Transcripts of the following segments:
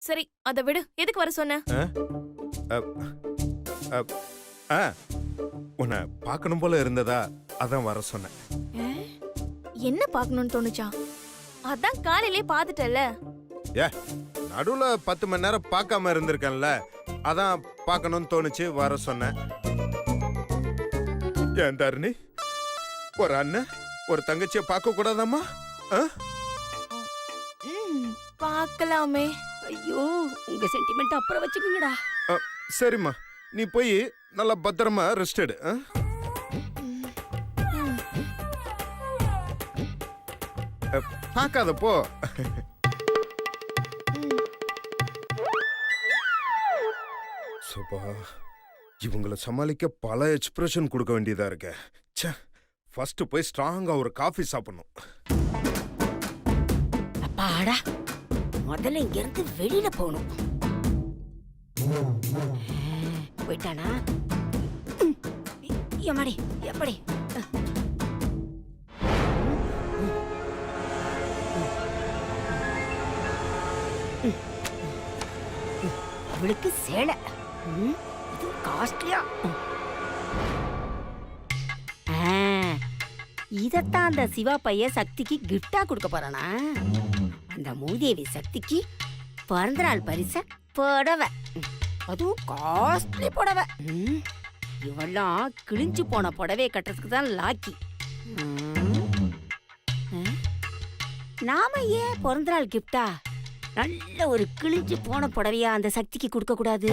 சரி அத விடு, எதுக்கு வர சொன்ன? உன்னை பார்க்கணும் போல இருந்ததா, அதான் வர சொன்னேன். என்ன பார்க்கணும்னு தோணுச்சா? அதான் காலையிலே பாத்துட்டல. நடுவுல 10 மணி நேரம் பார்க்காம இருந்திருக்கேன்ல, அதான் பார்க்கணும்னு தோணுச்சு, வர சொன்னேன். ஏன் தருணி, ஒரு அண்ணன் ஒரு தங்கச்சிய பார்க்க கூடாதாம்மா? பார்க்கலாமே. ஐயோ, உங்க சென்டிமெண்ட் அப்புறம் வச்சுக்கோங்கடா. சரிம்மா, நீ போய் நல்லா பத்திரமா ரெஸ்ட் எடு. பார்க்காத போ. இவங்களை சமாளிக்க பல எக்ஸ்பிரஷன் கொடுக்க வேண்டியதா இருக்க. ஃபர்ஸ்ட் போய் ஸ்ட்ராங்கா ஒரு காஃபி சாப்பிடணும். அப்பாடா, முதல்ல இங்க இருந்து வெளியில போகணும். போயிட்டானா? எம்மாடி, எப்படி? அவளுக்கு சேலை இது காஸ்ட்லியா. இதத்தான் அந்த சிவா பையன் சக்திக்கு கிஃப்டா கொடுக்க போறானா? அந்த மூதேவி சக்திக்கு பிறந்த நாள் பரிச புடவை, அதுவும் காஸ்ட்லி புடவை. இவெல்லாம் கிழிஞ்சு போன புடவையை கட்டுறதுக்கு தான் லாக்கி. நாம ஏன் பிறந்த நாள் கிஃப்டா நல்ல ஒரு கிழிஞ்சு போன புடவையா அந்த சக்திக்கு கொடுக்க கூடாது?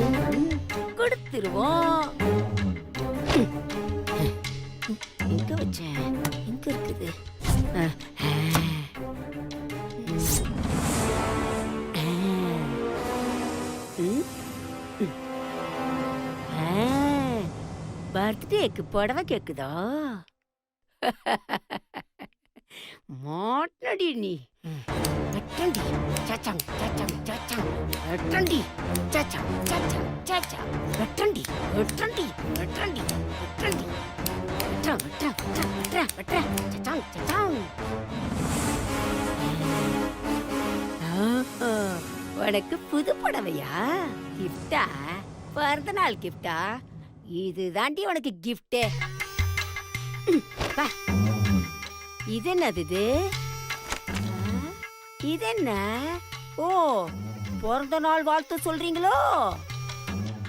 கொடுத்துருவோம். எங்க வச்சேன்? எங்க இருக்குது? பர்த்டேக்கு புடவை கேக்குதா? மாட்டடி நீ. அட்டண்டி சச்சம் சச்சம் சச்சம் அட்டண்டி சச்சம் சச்சம் சச்சம் அட்டண்டி அட்டண்டி அட்டண்டி அட்டண்டி சச்சம் சச்சம் சச்சம் சச்சம் சச்சம். உனக்கு புது புடவையா? கிஃப்டா? பிறந்த நாள் கிஃப்டா? இதுதாண்டி உனக்கு கிஃப்டே. இது என்னது? இது என்ன? ஓ, பிறந்த நாள் வாழ்த்து சொல்றீங்களோ?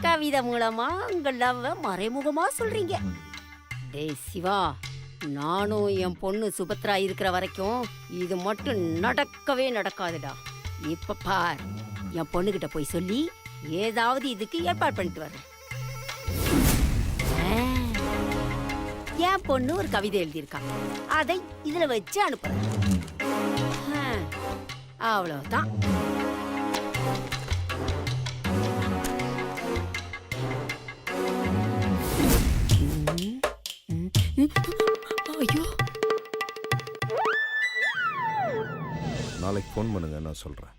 கவிதை மூலமா உங்க லவ்வ மறைமுகமா சொல்றீங்க. டேய் சிவா, நானும் என் பொண்ணு சுபத்ரா இருக்கிற வரைக்கும் இது மட்டும் நடக்கவே நடக்காதுடா. இப்ப பார், என் பொண்ணுகிட்ட போய் சொல்லி ஏதாவது இதுக்கு ஏற்பாடு பண்ணிட்டு வரேன். என் பொண்ணு ஒரு கவிதை எழுதியிருக்கா, அதை இதுல வச்சு அனுப்புறேன். அவ்வளவுதான். ஐயோ, நாளைக்கு போன் பண்ணுங்க, நான் சொல்றேன்.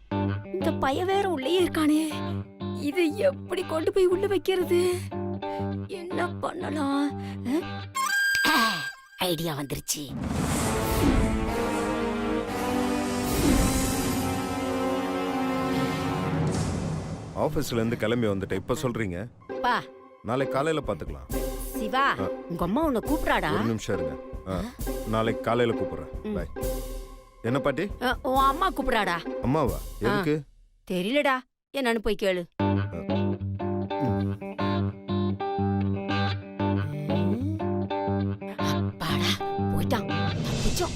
இந்த பையன் வேற உள்ளே இருக்கானே, இதை எப்படி கொண்டு போய் உள்ள வைக்கிறது? என்ன பண்ணலாம்? ஐடியா வந்துருச்சு. ஆபீஸ்ல இருந்து கிளம்பி வந்துட்டு இப்ப சொல்றீங்க? பா, நாளைக்கு காலையில பாத்துக்கலாம். சிவா, உங்க அம்மா உன்னை கூப்பிடாடா. ஒரு நிமிஷம் இருங்க, நாளைக்கு காலையில கூப்பிடுறேன். பை. என்ன பாட்டி? உன் அம்மா கூப்பிடாடா. அம்மாவா? எதுக்கு தெரியலடா, என்னன்னு போய் கேளு. அப்பாடா, போயிட்டான். தப்பிச்சோம்.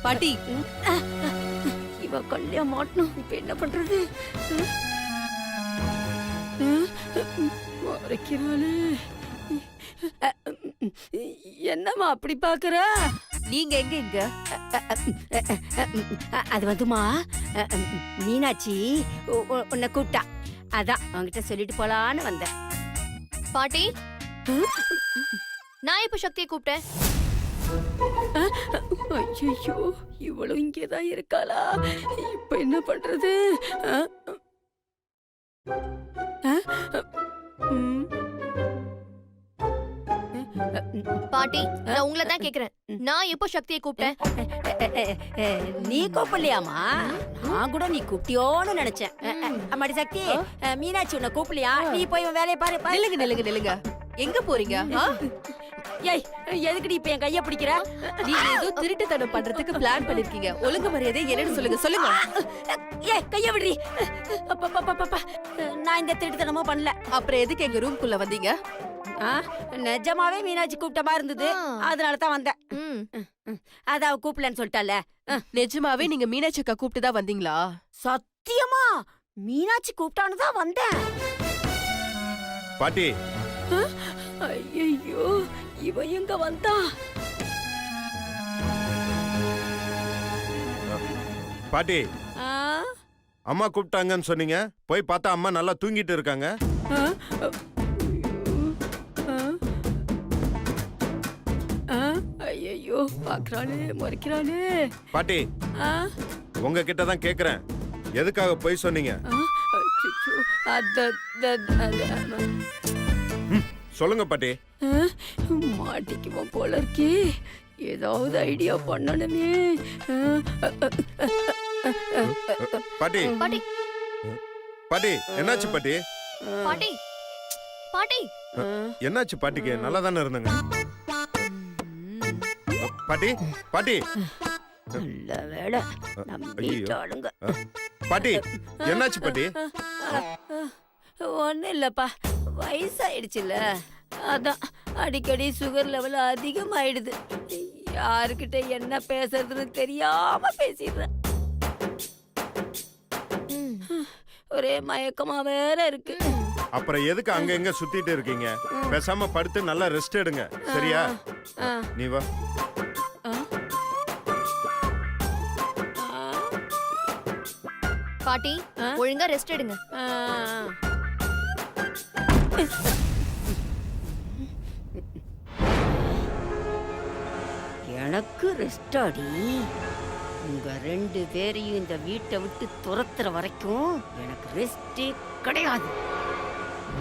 பாட்டி, இவ கல்யாணம் மாட்டணும். இப்ப என்ன பண்றது? முறைக்கிறாளே. என்னம்மா அப்படி பாக்குற? நீங்க எங்க இங்க? அது வந்துமா, மீனாட்சி உன்னை கூப்பிட்டா, அதான் அவங்கிட்ட சொல்லிட்டு போலான்னு வந்தேன். பாட்டி நான் இப்ப சக்தியை கூப்பிட்டேன். ஐயோ, இவளும் இங்கேதான் இருக்காளா? இப்ப என்ன பண்றது? பாட்டி நான் உங்களை தான் கேக்குறேன். நான் எப்போ சக்தியை கூப்பிட்டேன்? நீ கூப்பிடலையாமா? நான் கூட நீ கூப்பிட்டியோன்னு நினைச்சேன். அம்மாடி சக்தி, மீனாட்சி உன்னை கூப்பிடலையா? நீ போய் உன் வேலையை பாரு. நில்லுங்க நில்லுங்க நில்லுங்க. எங்க போறீங்க? ஏய், எதுக்குடி இப்ப என் கைய பிடிக்கிற? நீங்க ஏதோ திருட்டுத்தனம் பண்றதுக்கு பிளான் பண்ணிருக்கீங்க. ஒழுங்கு மரியாதை என்னன்னு சொல்லுங்க. சொல்லுங்க. ஏய், கைய விடுறி. நான் இந்த திருட்டுத்தனமும் பண்ணல. அப்புறம் எதுக்கு எங்க ரூம்குள்ள வந்தீங்க? நிஜமாவே மீனாட்சி கூப்பிட்ட மாதிரி இருந்தது, அதனால தான் வந்தேன். ம். அத அவ கூப்பிடலன்னு சொல்லிட்டால. நிஜமாவே நீங்க மீனாட்சி அக்கா கூப்பிட்டு தான் வந்தீங்களா? சத்தியமா மீனாட்சி கூப்பிட்டான்னு தான் வந்தேன். பாட்டி ஐயோ, இவ எங்க வந்தா? பாட்டி ஆ? அம்மா கூப்பிட்டாங்கன்னு சொன்னீங்க. போய் பார்த்தா அம்மா நல்லா தூங்கிட்டு இருக்காங்க. ஆ? ஐயோ, பாக்குறானே, முறைக்கிறானே. பாட்டி ஆ? உங்ககிட்ட தான் கேக்குறேன், எதுக்காக போய் சொன்னீங்க? அச்சச்சோ, சொல்லுங்க பாட்டி. மாட்டிக்குவோம் போல இருக்கே. ஏதாவது ஐடியா பண்ணணுமே. பாட்டி பாட்டி பாட்டி என்னாச்சு பாட்டி? பாட்டி பாட்டி என்னாச்சு பாட்டிக்கு? நல்லா தானே இருந்தாங்க. பாட்டி பாட்டி நல்ல வேளை நம்பிட்டாளுங்க. பாட்டி என்னாச்சு பாட்டி? ஒன்னும் இல்லப்பா, வயசாயிடுச்சுல்ல, அதான் அடிக்கடி சுகர் லெவல் அதிகமாயிடுது. யாருக்கிட்ட என்ன பேசுறதுன்னு தெரியாம பேசிடுறேன். ஒரே மயக்கமா வேற இருக்கு. அப்புறம் எதுக்கு அங்க எங்க சுத்திட்டு இருக்கீங்க? பேசாம படுத்து நல்லா ரெஸ்ட் எடுங்க, சரியா? நீ வா. பாட்டி ஒழுங்கா ரெஸ்ட் எடுங்க. எனக்கு ரெஸ்ட் ஆடி. உங்க 2 பேரையும் இந்த வீட்டை விட்டு துரத்துற வரைக்கும் எனக்கு ரெஸ்டே கிடையாது.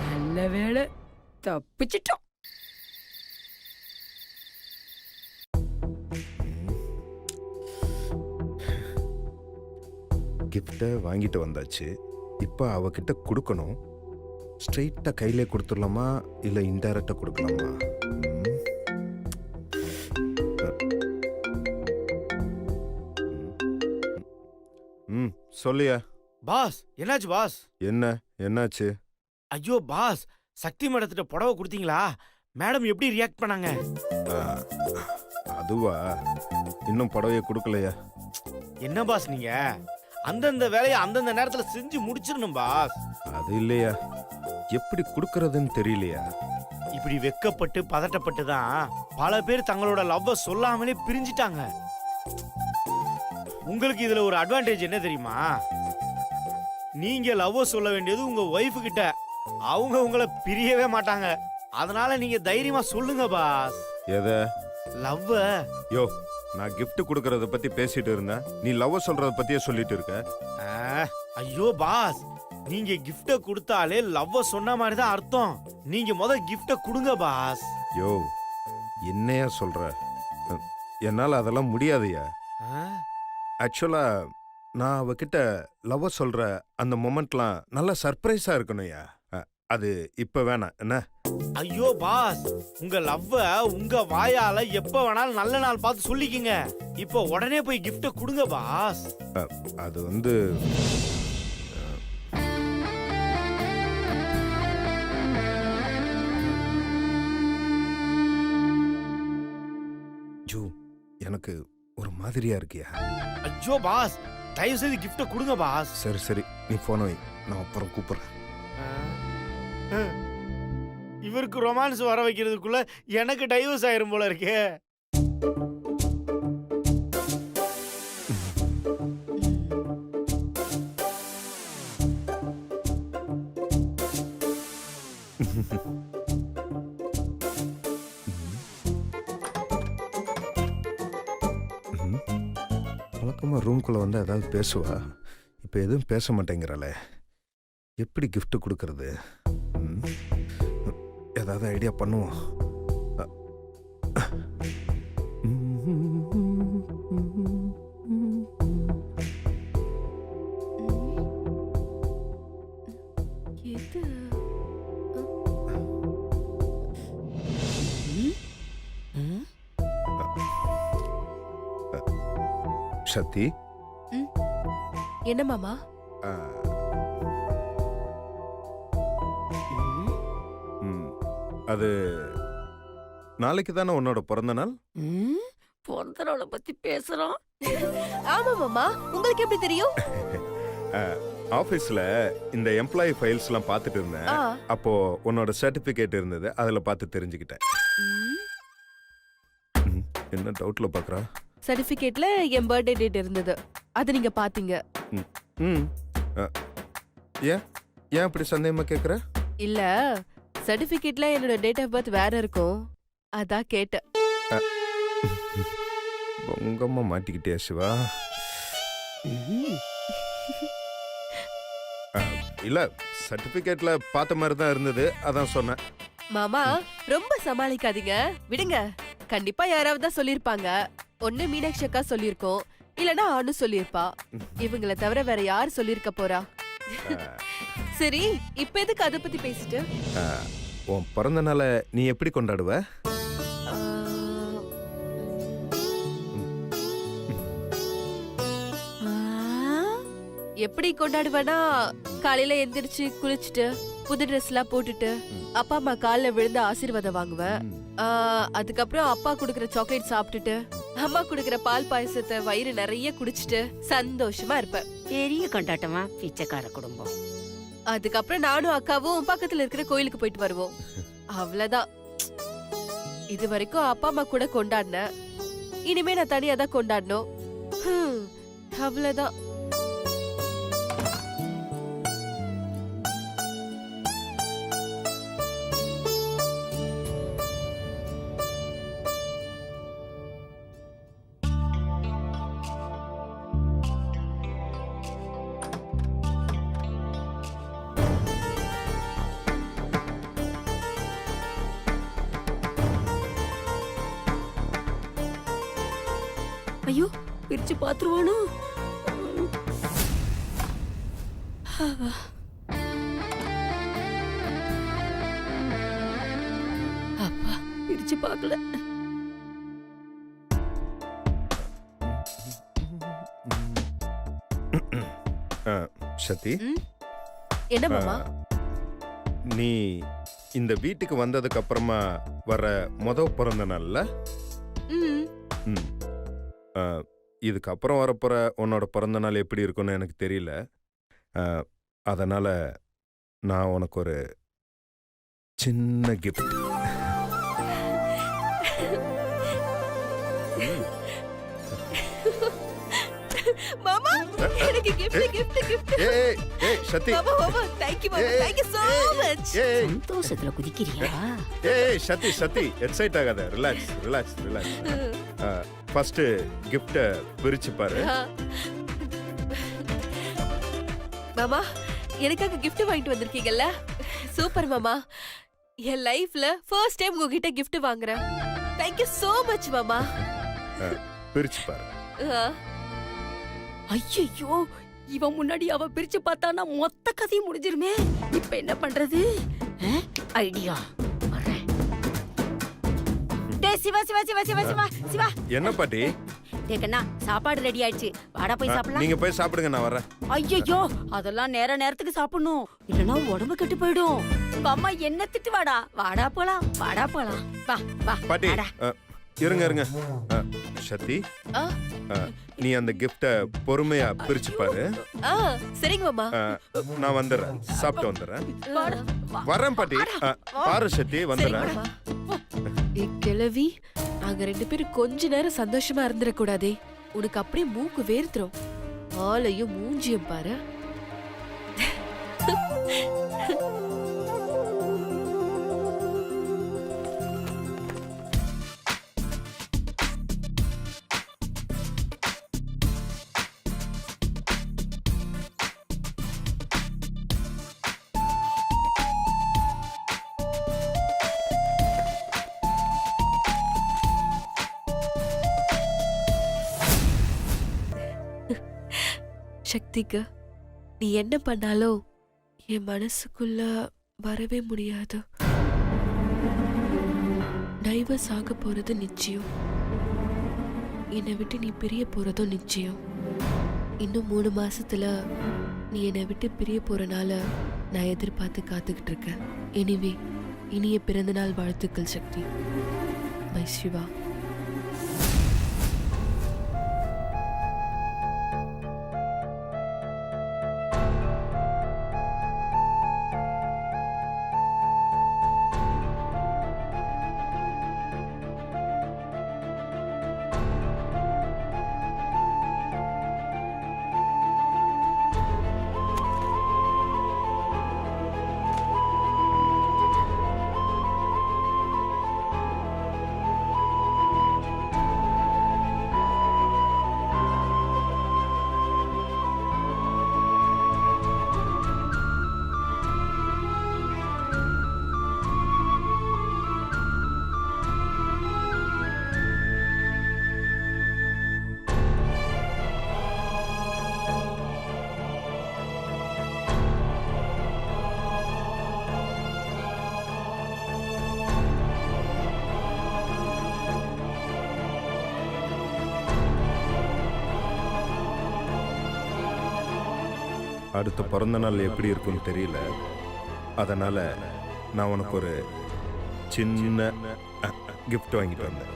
நல்ல வேளை தப்பிச்சிட்டோம். கிஃப்ட வாங்கிட்டு வந்தாச்சு. இப்ப அவகிட்ட கொடுக்கணும். ஸ்ட்ரெயிட்டா கையிலே கொடுத்துடலாமா இல்ல இன்டைரக்டா கொடுக்கலாமா? சொல்லியா பாஸ்? என்னாச்சு பாஸ்? என்னாச்சு? ஐயோ பாஸ், சக்தி மேடத்திட்ட புடவை கொடுத்தீங்களா? மேடம் எப்படி ரியாக்ட் பண்ணாங்க? அதுவா, இன்னும் புடவைய கொடுக்கலையா? என்ன பாஸ் நீங்க அந்தந்த வேலையை அந்தந்த நேரத்துல செஞ்சு முடிச்சிடணும் பாஸ். அது இல்லையா, எப்படி கொடுக்கறதுன்னு தெரியலையா. இப்படி வெக்கப்பட்டு பதட்டப்பட்டு தான் பல பேர் தங்களோட லவ்வ சொல்லாமலே பிரிஞ்சிட்டாங்க. உங்களுக்கு இதுல ஒரு அட்வான்டேஜ் என்ன தெரியுமா? நீங்க லவ்வ சொல்ல வேண்டியது உங்க ஒய்ஃபு கிட்ட. அவங்க உங்களை பிரியவே மாட்டாங்க. அதனால நீங்க தைரியமா சொல்லுங்க பாஸ். எத? லவ்வ. யோ, நான் gift கொடுக்கறத பத்தி பேசிட்டு இருந்தேன், நீ லவ் சொல்றத பத்தியே சொல்லிட்டு இருக்க. ஐயோ பாஸ், நீங்க கிஃப்ட கொடுத்தாலே லவ்வ சொன்ன மாதிரி தான் அர்த்தம். நீங்க முத கிஃப்ட கொடுங்க பாஸ். யோ, என்னையா சொல்ற? என்னால அதெல்லாம் முடியாதுயா. ஆக்சுவலா நான் அவகிட்ட லவ் சொல்ற அந்த மொமெண்ட்லாம் நல்ல சர்ப்ரைஸா இருக்கணும்யா. அது இப்ப வேணாம் என்ன? ஐயோ பாஸ், உங்க லவ்வ உங்க வாயால எப்ப வேணாலும் நல்ல நாள் பார்த்து சொல்லிக்கிங்க. இப்போ உடனே போய் கிஃப்ட கொடுங்க பாஸ். அது வந்து ஜூ, எனக்கு ஒரு மாதிரியா இருக்கியா? ஐயோ பாஸ், தயவு செய்து கிஃப்ட கொடுங்க பாஸ். சரி சரி, நீ போன வை, நான் அப்புறம் கூப்பிடுறேன். இவருக்கு ரொமான்ஸ் வர வைக்கிறதுக்குள்ள எனக்கு டைவர்ஸ் ஆயிரும் போல இருக்கே. வழக்கமாக ரூம்குள்ளே வந்து ஏதாவது பேசுவா, இப்போ எதுவும் பேச மாட்டேங்கிறாளே. எப்படி gift கொடுக்கறது? ஏதாவது ஐடியா பண்ணுவோம். எது? சக்தி, என்ன மாமா? அது நாளைக்கு தானே உன்னோட பிறந்த நாள். பிறந்த நாளை பத்தி பேசுறோம். ஆமா மாமா, உங்களுக்கு எப்படி தெரியும்? ஆபீஸ்ல இந்த எம்ப்ளாயி ஃபைல்ஸ்லாம் பார்த்துட்டு இருந்தேன். ஆ. அப்போ உன்னோட சர்டிபிகேட் இருந்தது, அதுல பார்த்து தெரிஞ்சுக்கிட்டேன். என்ன டவுட்ல பாக்குறா? சர்டிபிகேட்ல என் பர்த்டே டேட் இருந்தது, அது நீங்க பாத்தீங்க. ம் அ, ஏன் ஏன் அப்படி சந்தேகமா கேக்குற? இல்ல, சர்டிபிகேட்ல என்னோட டேட் ஆஃப் பர்த் வேற இருக்கும், அதான் கேட்டேன். பொங்கம்மா மாட்டிக்கிட்டியா சிவா? இல்ல, சர்டிபிகேட்ல பார்த்த மாதிரி தான் இருந்தது, அதான் சொன்னேன். மாமா ரொம்ப சமாளிக்காதீங்க, விடுங்க. கண்டிப்பா யாராவது தான் சொல்லிருப்பாங்க. ஒண்ணு மீனாட்சி அக்கா சொல்லிருக்கோம், இல்லனா அனு சொல்லிருப்பா. இவங்கள தவிர வேற யார் சொல்லிருக்க போறா? சரி, இப்ப எதுக்கு அத பத்தி பேசிட்டு? உன் பிறந்த நாளை நீ எப்படி கொண்டாடுவ? எப்படி கொண்டாடுவேனா, காலையில எந்திரிச்சு குளிச்சுட்டு புது ட்ரெஸ் எல்லாம் போட்டுட்டு அப்பா அம்மா கால்ல விழுந்து ஆசீர்வாதம் வாங்குவேன். அதுக்கப்புறம் அப்பா குடுக்கற சாக்லேட் சாப்பிட்டுட்டு அம்மா குடுக்கற பால் பாயசத்தை வயிறு நிறைய குடிச்சிட்டு சந்தோஷமா இருப்பேன். பெரிய கொண்டாட்டமா பிச்சைக்கார குடும்பம். அதுக்கப்புறம் நானும் அக்காவும் பக்கத்துல இருக்கிற கோயிலுக்கு போயிட்டு வருவோம். அவ்வளவுதான். இது வரைக்கும் அப்பா அம்மா கூட கொண்டாடினேன், இனிமே நான் தனியா தான் கொண்டாடணும். அவ்வளவுதான். ஐயோ, பிரிச்சு பாத்துருவானோ? அப்பா, பிரிச்சு பார்க்கல. சதி, என்ன மாமா? நீ இந்த வீட்டுக்கு வந்ததுக்கு அப்புறமா வர பிறந்த நாள்ல இதுக்கப்புறம் வரப்போற உன்னோட பிறந்த நாள் எப்படி இருக்கும்னு எனக்கு தெரியல. அதனால நான் உனக்கு ஒரு சின்ன கிஃப்ட். மாமா, எனக்கு gift. ஏய் சத்தி. மாமா, thank you மாமா, thank you so much. சந்தோஷத்துல குதிக்கிறியா? ஏய் சத்தி, எக்ஸைட் ஆகாத. ரிலாக்ஸ். ஃபர்ஸ்ட் கிஃப்ட பிரிச்சு பாரு. மாமா, எனக்காக gift வாங்கிட்டு வந்திருக்கீங்கல்ல, சூப்பர் மாமா. என் லைஃப்ல ஃபர்ஸ்ட் டைம் உங்ககிட்ட gift வாங்குறேன். Thank you so much மாமா. பிரிச்சு பாரு. ஐயோ, இவன் முன்னாடி அவ பிரிச்சு பார்த்தானா மொத்த கதையும் முடிஞ்சிருமே. இப்ப என்ன பண்றது? ஐடியா. சிவா. என்ன பாட்டி? டேக்கண்ணா, சாப்பாடு ரெடி ஆயிடுச்சு, வாடா போய் சாப்பிடலாம். நீங்க போய் சாப்பிடுங்க, நான் வரேன். ஐயோ, அதெல்லாம் நேரத்துக்கு சாப்பிடணும், இல்லனா உடம்பு கெட்டு போயிடும். உங்க அம்மா என்ன திட்டு வாடா போலாம். வா பாட்டி இருங்க. சத்தி, நீ அந்த கிஃப்ட பொறுமையா பிரிச்சு பாரு. சரிங்க மாமா. நான் வந்துடுறேன், சாப்பிட்டு வந்துடுறேன். வரேன் பாட்டி. பாரு சக்தி, வந்துடுறேன். கிழவி, நாங்க 2 பேரும் கொஞ்ச நேரம் சந்தோஷமா இருந்துடக்கூடாதே. உனக்கு அப்படியே மூக்கு வேர்த்துரும். ஆளையும் மூஞ்சியும் பாரு. சக்திக்கு நீ என்ன பண்ணாலும் என் மனசுக்குள்ள வரவே முடியாது. டைவர்ஸ் ஆக போறது நிச்சயம். என்னை விட்டு நீ பிரிய போறதும் நிச்சயம். இன்னும் 3 மாசத்துல நீ என்னை விட்டு பிரிய போறனால நான் எதிர்பார்த்து காத்துக்கிட்டு இருக்கேன். எனிவே, இனிய பிறந்தநாள் வாழ்த்துக்கள் சக்தி. மை சிவா. அடுத்த பிறந்த நாள் எப்படி இருக்குன்னு தெரியல. அதனால நான் உனக்கு ஒரு சின்ன கிஃப்ட் வாங்கிட்டு வந்தேன்.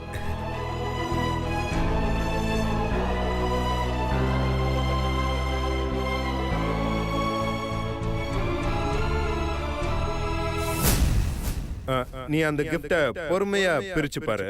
நீ அந்த கிஃப்ட பொறுமையா பிரிச்சு பாரு.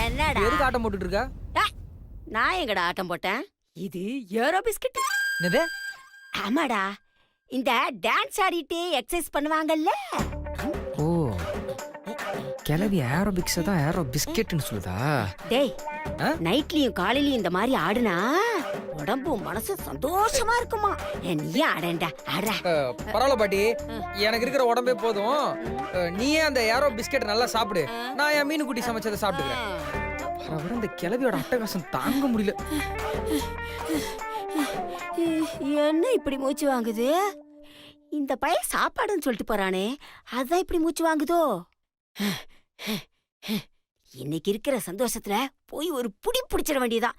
என்னடா எதுக்கு ஆட்டம் போட்டுட்டு இருக்க? நான் எங்கடா ஆட்டம் போட்டேன்? இது ஏரோ பிஸ்கட். என்னது? ஆமாடா, இந்த டான்ஸ் ஆடிட்டே எக்ஸசைஸ் பண்ணுவாங்கல்ல. ஓ, கிளவி ஏரோபிக்ஸ் தான் ஏரோ பிஸ்கெட்னு சொல்லுதா? டேய், ஆ? நைட்லயும் காலையிலயும் இந்த மாதிரி ஆடுனா உடம்பும் மனசு சந்தோஷமா இருக்குமா. நீயே ஆடேன்டா, ஆடுறா. பரவாயில்ல பாட்டி, எனக்கு இருக்கிற உடம்பே போதும். நீயே அந்த ஏரோ பிஸ்கெட் நல்லா சாப்பிடு, நான் என் மீன் குட்டி சமைச்சதை சாப்பிட்டுக்கிறேன். வர இந்த கிளவியோட அட்டகாசம் தாங்க முடியல. என்ன இப்படி மூச்சு வாங்குது? இந்த பையன் சாப்பாடுன்னு சொல்லிட்டு போறானே, அதான் இப்படி மூச்சு வாங்குதோ? இன்னைக்கு இருக்கிற சந்தோஷத்துல போய் ஒரு புடி பிடிச்சிட வேண்டியதான்.